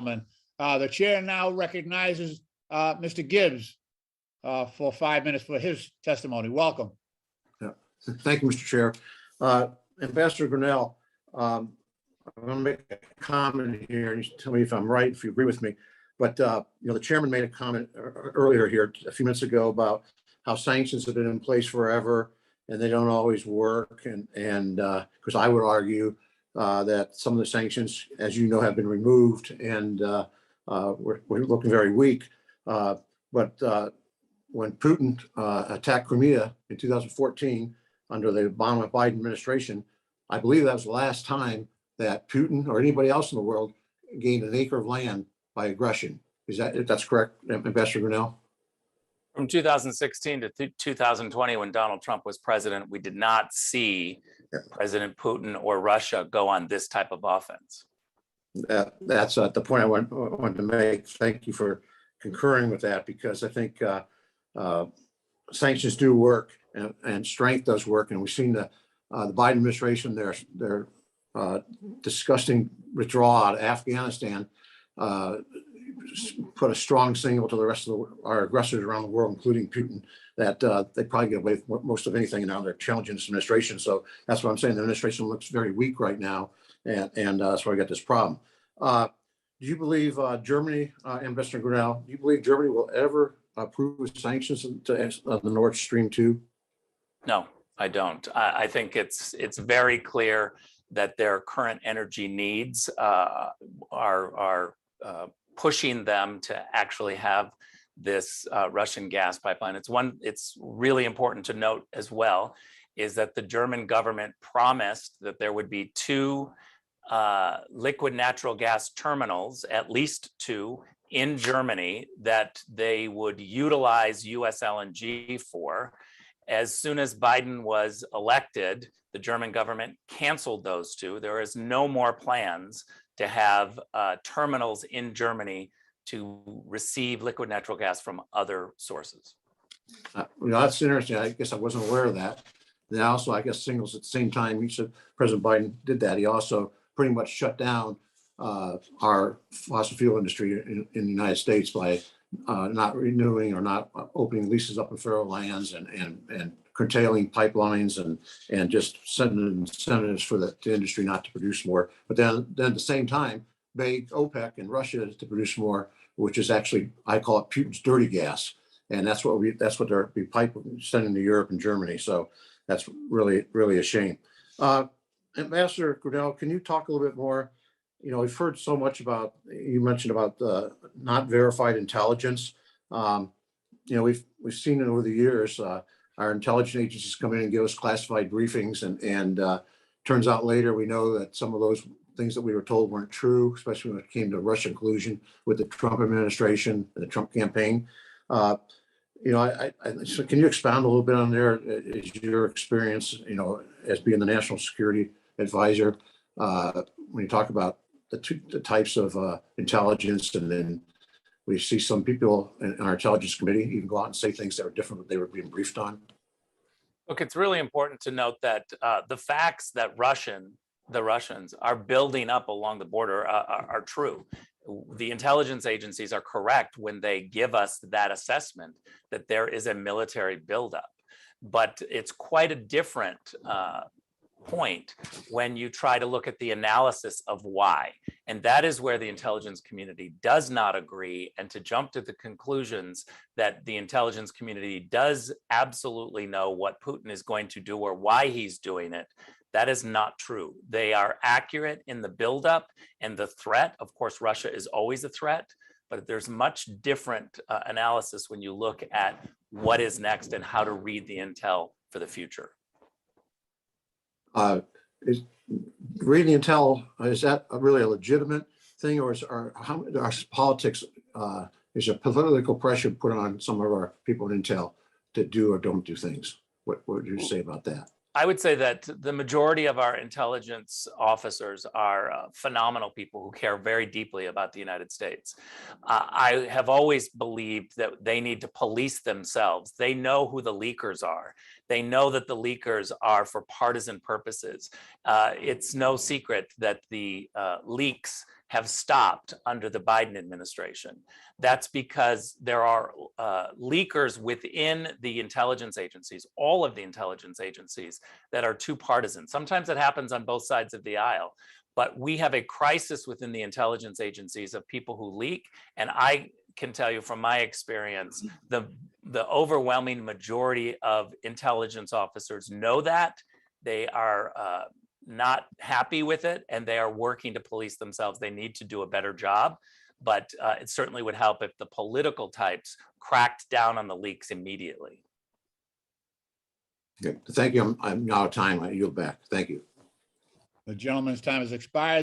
The chair now recognizes Mr. Gibbs for 5 minutes for his testimony. Welcome. Yeah. Thank you, Mr. Chair. Ambassador Grenell, I'm going to make a comment here, and you tell me if I'm right, if you agree with me. But the chairman made a comment earlier here a few minutes ago about how sanctions have been in place forever and they don't always work. And because I would argue that some of the sanctions, as you know, have been removed and we're looking very weak. But when Putin attacked Crimea in 2014 under the Obama-Biden administration, I believe that was the last time that Putin or anybody else in the world gained an acre of land by aggression. That's correct, Ambassador Grenell? From 2016 to 2020, when Donald Trump was president, we did not see President Putin or Russia go on this type of offense. That's the point I wanted to make. Thank you for concurring with that, because I think sanctions do work and strength does work. And we've seen the Biden administration, their disgusting withdrawal out of Afghanistan put a strong signal to the rest of our aggressors around the world, including Putin, that they probably get away with most of anything now. They're challenging this administration. So that's what I'm saying. The administration looks very weak right now. And that's why I got this problem. Do you believe Germany, Ambassador Grenell, do you believe Germany will ever approve sanctions to the Nord Stream 2? No, I don't. I think it's very clear that their current energy needs are pushing them to actually have this Russian gas pipeline. It's really important to note as well, is that the German government promised that there would be 2 liquid natural gas terminals, at least 2, in Germany that they would utilize US LNG for. As soon as Biden was elected, the German government canceled those 2. There is no more plans to have terminals in Germany to receive liquid natural gas from other sources. That's interesting. I guess I wasn't aware of that. Then also, I guess, signals at the same time, he said President Biden did that. He also pretty much shut down our fossil fuel industry in the United States by not renewing or not opening leases up in federal lands and curtailing pipelines and just sending incentives for the industry not to produce more. But then at the same time, begged OPEC and Russia to produce more, which is actually, I call it Putins Dirty Gas. And that's what they're sending to Europe and Germany. So that's really, really a shame. Ambassador Grenell, can you talk a little bit more? We've heard so much about, you mentioned about not verified intelligence. We've seen it over the years. Our intelligence agencies come in and give us classified briefings, and turns out later we know that some of those things that we were told weren't true, especially when it came to Russian collusion with the Trump administration and the Trump campaign. So can you expound a little bit on there? Is your experience, as being the national security advisor, when you talk about the types of intelligence, and then we see some people in our intelligence committee even go out and say things that are different than they were being briefed on? Look, it's really important to note that the facts that the Russians are building up along the border are true. The intelligence agencies are correct when they give us that assessment that there is a military buildup. But it's quite a different point when you try to look at the analysis of why. And that is where the intelligence community does not agree. And to jump to the conclusions that the intelligence community does absolutely know what Putin is going to do or why he's doing it, that is not true. They are accurate in the buildup and the threat. Of course, Russia is always a threat, but there's much different analysis when you look at what is next and how to read the intel for the future. Is reading intel, is that really a legitimate thing, or how our politics, is a political pressure put on some of our people in intel to do or don't do things? What would you say about that? I would say that the majority of our intelligence officers are phenomenal people who care very deeply about the United States. I have always believed that they need to police themselves. They know who the leakers are. They know that the leakers are for partisan purposes. It's no secret that the leaks have stopped under the Biden administration. That's because there are leakers within the intelligence agencies, all of the intelligence agencies, that are too partisan. Sometimes it happens on both sides of the aisle, but we have a crisis within the intelligence agencies of people who leak. And I can tell you from my experience, the overwhelming majority of intelligence officers know that. They are not happy with it, and they are working to police themselves. They need to do a better job, but it certainly would help if the political types cracked down on the leaks immediately. Okay, thank you. I'm now out of time. I yield back. Thank you. The gentleman's time has expired.